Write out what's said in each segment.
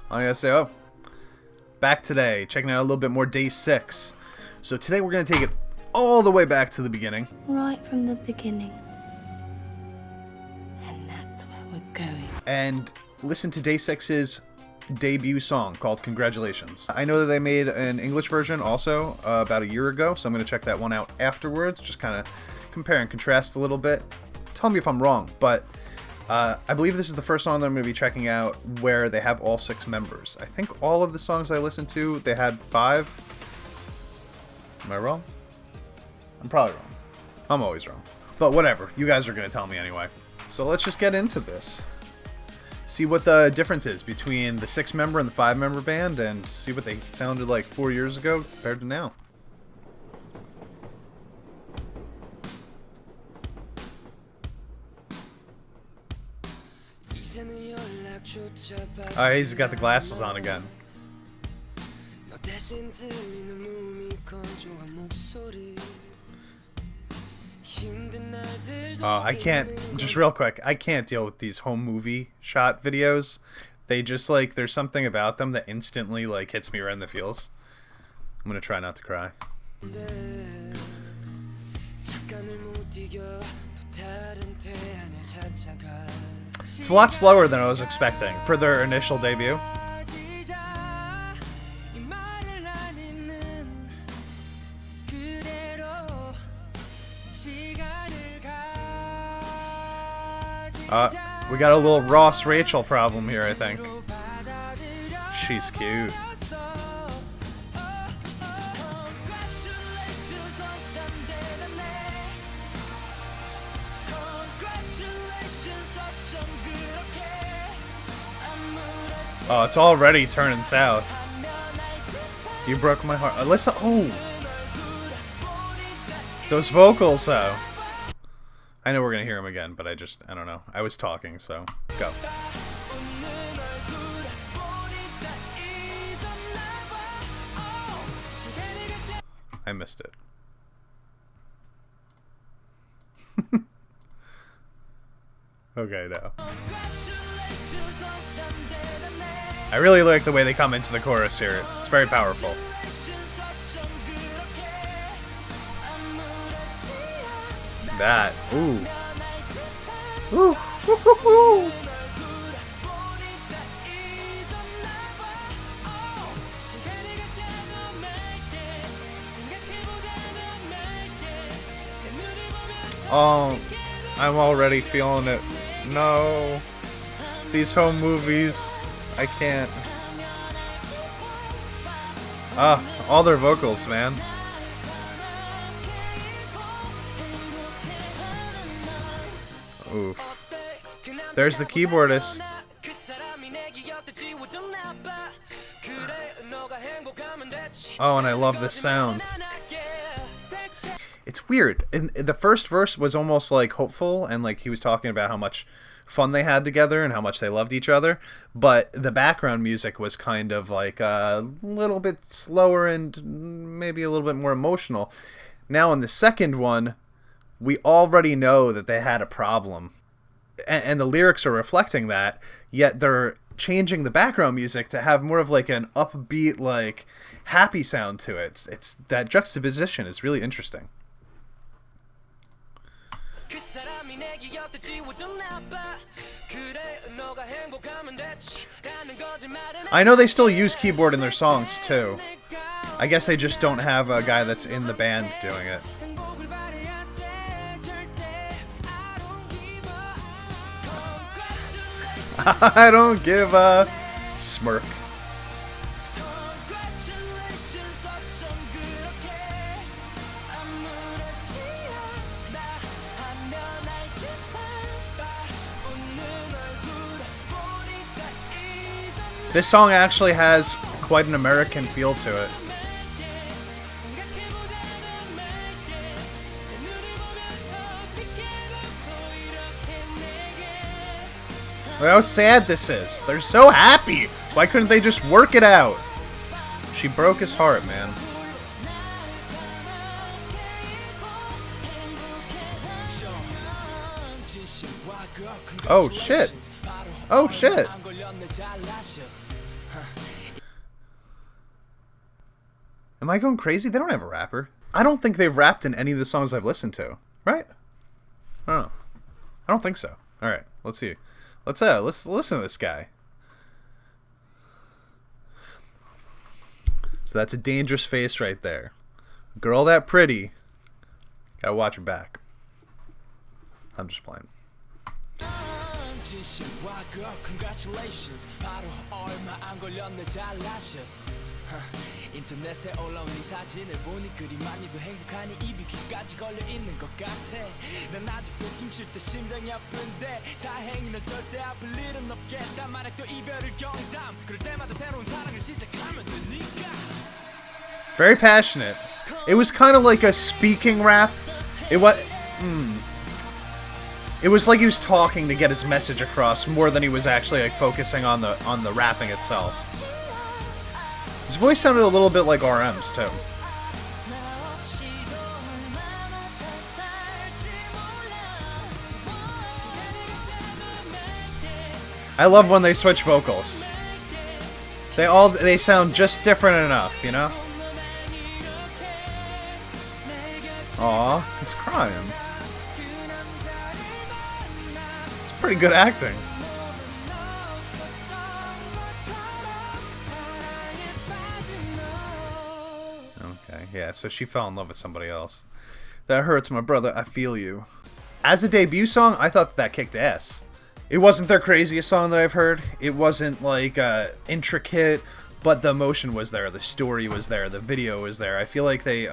I'm gonna say, oh, back today, checking out a little bit more Day 6. So today we're gonna take it all the way back to the beginning. Right from the beginning. And that's where we're going. And listen to Day 6's debut song called Congratulations. I know that they made an English version also about a year ago, so I'm gonna check that one out afterwards, just kind of compare and contrast a little bit. Tell me if I'm wrong, but I believe this is the first song that I'm going to be checking out where they have all 6 members. I think all of the songs I listened to, they had 5. Am I wrong? I'm probably wrong. I'm always wrong. But whatever. You guys are going to tell me anyway. So let's just get into this. See what the difference is between the 6-member and the 5-member band, and see what they sounded like 4 years ago compared to now. Oh, he's got the glasses on again. Oh, I can't, just real quick, I can't deal with these home movie shot videos. They just, like, there's something about them that instantly, like, hits me right in the feels. I'm gonna try not to cry. It's a lot slower than I was expecting for their initial debut. We got a little Ross Rachel problem here, I think. She's cute. Oh, it's already turning south. You broke my heart. Listen. Oh! Those vocals, though. I know we're gonna hear them again, but I don't know. I was talking, so go. I missed it. Okay, no. I really like the way they come into the chorus here. It's very powerful. That. Ooh. Ooh. Ooh. Oh, I'm already feeling it. No. These home movies. I can't. All their vocals, man. Oof. There's the keyboardist. Oh, and I love this sound. It's weird. In the first verse was almost like hopeful, and like he was talking about how much fun they had together and how much they loved each other, but the background music was kind of like a little bit slower and maybe a little bit more emotional. Now in the second one, we already know that they had a problem, and the lyrics are reflecting that, yet they're changing the background music to have more of like an upbeat, like happy sound to it. It's that juxtaposition is really interesting. I know they still use keyboard in their songs too. I guess they just don't have a guy that's in the band doing it. I don't give a smirk. This song actually has quite an American feel to it. Look how sad this is. They're so happy. Why couldn't they just work it out? She broke his heart, man. Oh shit. Oh shit. Am I going crazy? They don't have a rapper. I don't think they've rapped in any of the songs I've listened to. Right? Oh. I don't think so. Alright, let's see. Let's listen to this guy. So that's a dangerous face right there. Girl that pretty. Gotta watch her back. I'm just playing. Congratulations. 바로 얼마 안 걸렸네 잘나셨어. 인터넷에 올라온 네 사진을 보니 그리 많이도 행복하니 입이 귀까지 걸려 있는 것 같아. 난 아직도 숨 쉴 때 심장이 아픈데 다행히 넌 절대 아플 일은 없겠다. 만약 또 이별을 경담 그럴 때마다 새로운 사랑을 시작하면 되니까. Very passionate. It was kind of like a speaking rap. It was. It was like he was talking to get his message across more than he was actually like focusing on the rapping itself. His voice sounded a little bit like RM's too. I love when they switch vocals. They sound just different enough, you know? Aw, he's crying. It's pretty good acting. Okay, yeah, so she fell in love with somebody else. That hurts, my brother, I feel you. As a debut song, I thought that kicked ass. It wasn't their craziest song that I've heard. It wasn't, like, intricate, but the emotion was there, the story was there, the video was there. I feel like they,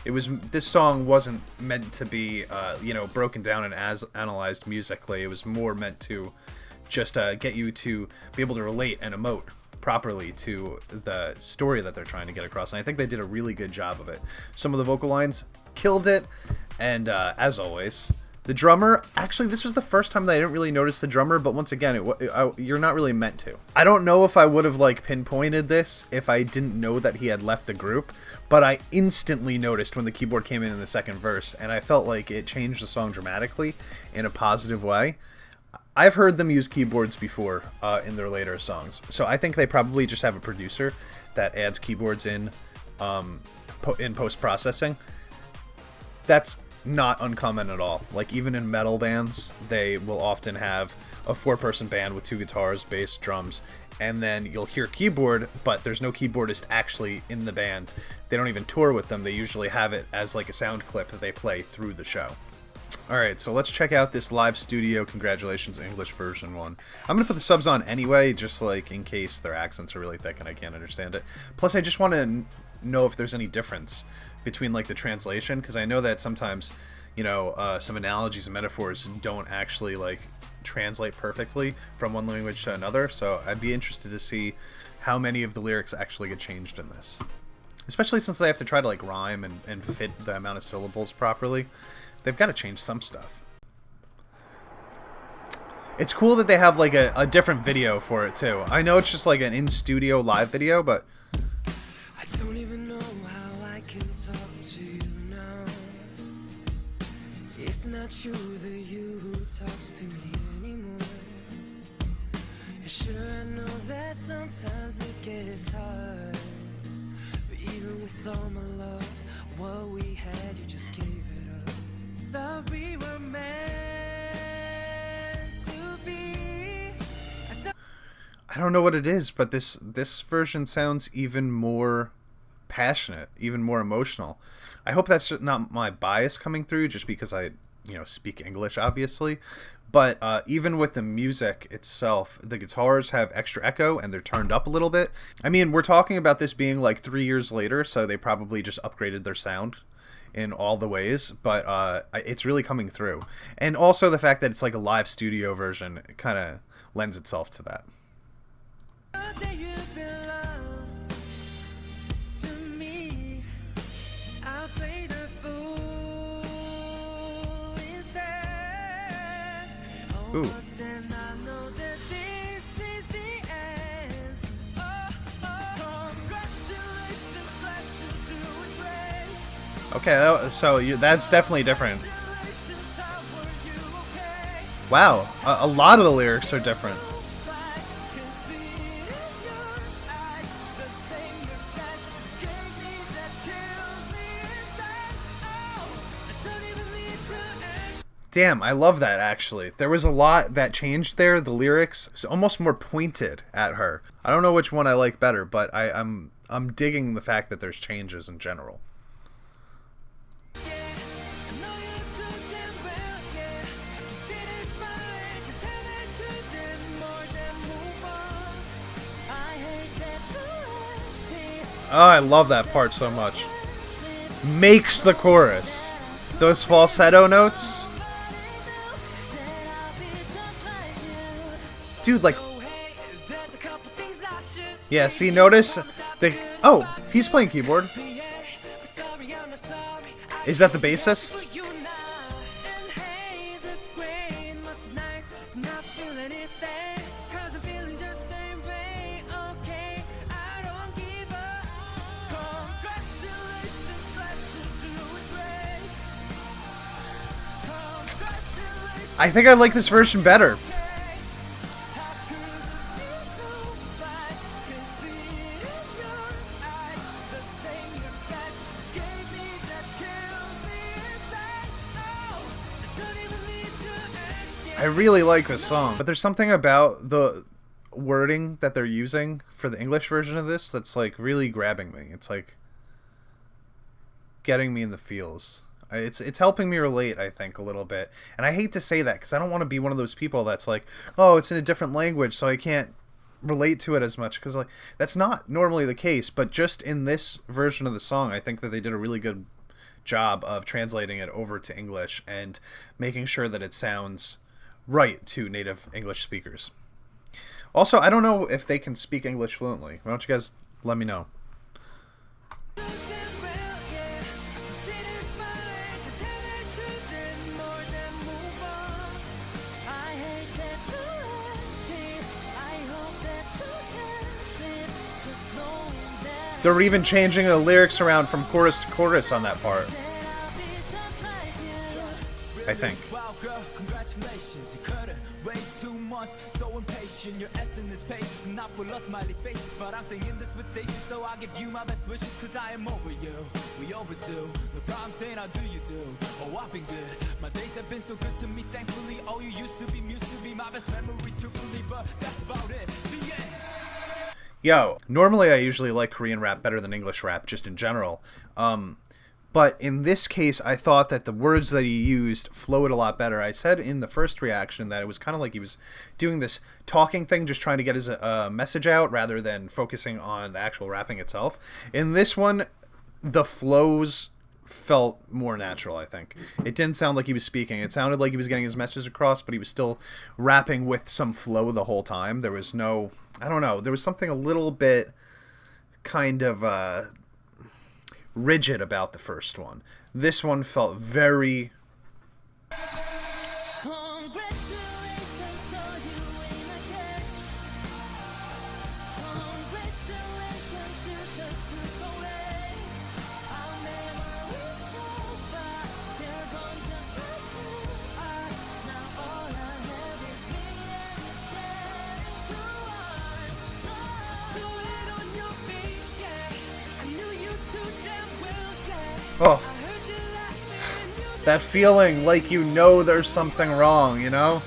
this song wasn't meant to be, you know, broken down and analyzed musically. It was more meant to just get you to be able to relate and emote properly to the story that they're trying to get across. And I think they did a really good job of it. Some of the vocal lines killed it, and as always, the drummer, actually this was the first time that I didn't really notice the drummer, but once again, you're not really meant to. I don't know if I would have like pinpointed this if I didn't know that he had left the group, but I instantly noticed when the keyboard came in the second verse, and I felt like it changed the song dramatically in a positive way. I've heard them use keyboards before in their later songs, so I think they probably just have a producer that adds keyboards in post-processing. That's not uncommon at all. Like, even in metal bands, they will often have a 4-person band with 2 guitars, bass, drums, and then you'll hear keyboard, but there's no keyboardist actually in the band. They don't even tour with them. They usually have it as like a sound clip that they play through the show. Alright, so let's check out this live studio Congratulations English version one. I'm going to put the subs on anyway, just like in case their accents are really thick and I can't understand it. Plus, I just want to know if there's any difference between like the translation, because I know that sometimes, you know, some analogies and metaphors don't actually like translate perfectly from one language to another, so I'd be interested to see how many of the lyrics actually get changed in this. Especially since they have to try to like rhyme and fit the amount of syllables properly. They've got to change some stuff. It's cool that they have like a different video for it too. I know it's just like an in-studio live video, but I don't even know how I can talk to you now. It's not you, the you who talks to me anymore. Sure, I know that sometimes it gets hard, but even with all my love, what we had, you just gave it up. Thought we were meant to be. I don't know what it is, but this version sounds even more passionate, even more emotional. I hope that's not my bias coming through, just because I, you know, speak English, obviously. But even with the music itself, the guitars have extra echo and they're turned up a little bit. I mean, we're talking about this being like 3 years later, so they probably just upgraded their sound in all the ways, but it's really coming through. And also the fact that it's like a live studio version kind of lends itself to that. Ooh. Okay, so that's definitely different. Wow, a lot of the lyrics are different. Damn, I love that, actually. There was a lot that changed there. The lyrics was almost more pointed at her. I don't know which one I like better, but I'm digging the fact that there's changes in general. Oh, I love that part so much. Makes the chorus. Those falsetto notes. Dude, like... Yeah, see, notice... Oh, he's playing keyboard. Is that the bassist? I think I like this version better. I really like this song, but there's something about the wording that they're using for the English version of this that's like really grabbing me. It's like getting me in the feels. It's helping me relate, I think, a little bit. And I hate to say that because I don't want to be one of those people that's like, oh, it's in a different language, so I can't relate to it as much. Because like that's not normally the case. But just in this version of the song, I think that they did a really good job of translating it over to English and making sure that it sounds right to native English speakers. Also, I don't know if they can speak English fluently. Why don't you guys let me know? They're even changing the lyrics around from chorus to chorus on that part. I think. Wow, girl, congratulations. You couldn't wait 2 months. So impatient. Your SNS pages and not full of smiley faces. But I'm saying this with Day6, so I'll give you my best wishes. Cause I am over you. We overdue. No problem saying how do you do. Oh, I've been good. My days have been so good to me, thankfully. Oh, you used to be my best memory, truthfully. But that's about it. The end. Yo, normally I usually like Korean rap better than English rap, just in general. But in this case, I thought that the words that he used flowed a lot better. I said in the first reaction that it was kind of like he was doing this talking thing, just trying to get his message out rather than focusing on the actual rapping itself. In this one, the flows felt more natural, I think. It didn't sound like he was speaking. It sounded like he was getting his message across, but he was still rapping with some flow the whole time. There was no... I don't know. There was something a little bit kind of rigid about the first one. This one felt very... Oh, that feeling like you know there's something wrong, you know?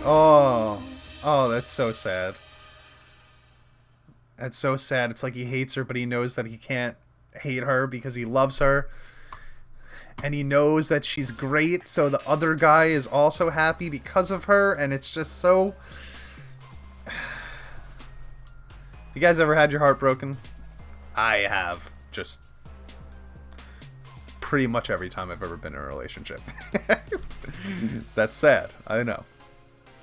Oh, that's so sad. That's so sad. It's like he hates her, but he knows that he can't hate her because he loves her. And he knows that she's great, so the other guy is also happy because of her, and it's just so... You guys ever had your heart broken? I have. Just pretty much every time I've ever been in a relationship. That's sad. I know.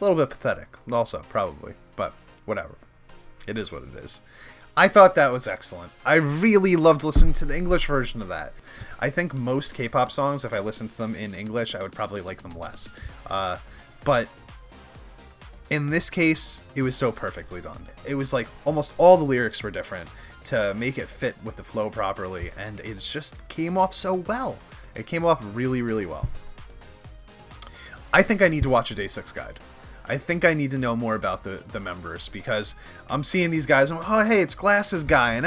A little bit pathetic, also, probably. But whatever. It is what it is. I thought that was excellent. I really loved listening to the English version of that. I think most K-pop songs, if I listened to them in English, I would probably like them less. But in this case, it was so perfectly done. It was like almost all the lyrics were different to make it fit with the flow properly, and it just came off so well. It came off really, really well. I think I need to watch a Day6 guide. I think I need to know more about the members, because I'm seeing these guys and, oh, hey, it's Glasses Guy, and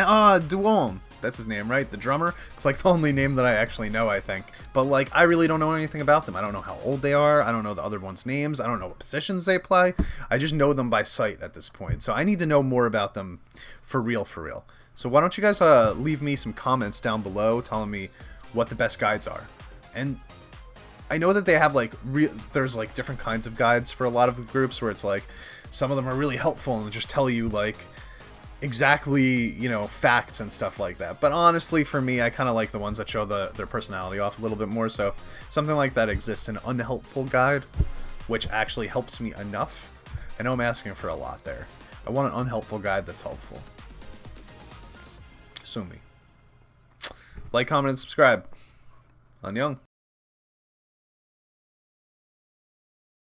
Duon. That's his name, right? The drummer? It's like the only name that I actually know, I think. But like, I really don't know anything about them. I don't know how old they are. I don't know the other ones' names. I don't know what positions they play. I just know them by sight at this point. So I need to know more about them for real, for real. So why don't you guys leave me some comments down below telling me what the best guides are. And I know that they have like, there's like different kinds of guides for a lot of the groups where it's like, some of them are really helpful and just tell you like, exactly, you know, facts and stuff like that. But honestly, for me, I kind of like the ones that show their personality off a little bit more. So if something like that exists, an unhelpful guide, which actually helps me enough. I know I'm asking for a lot there. I want an unhelpful guide that's helpful. Sue me. Like, comment, and subscribe. Annyeong.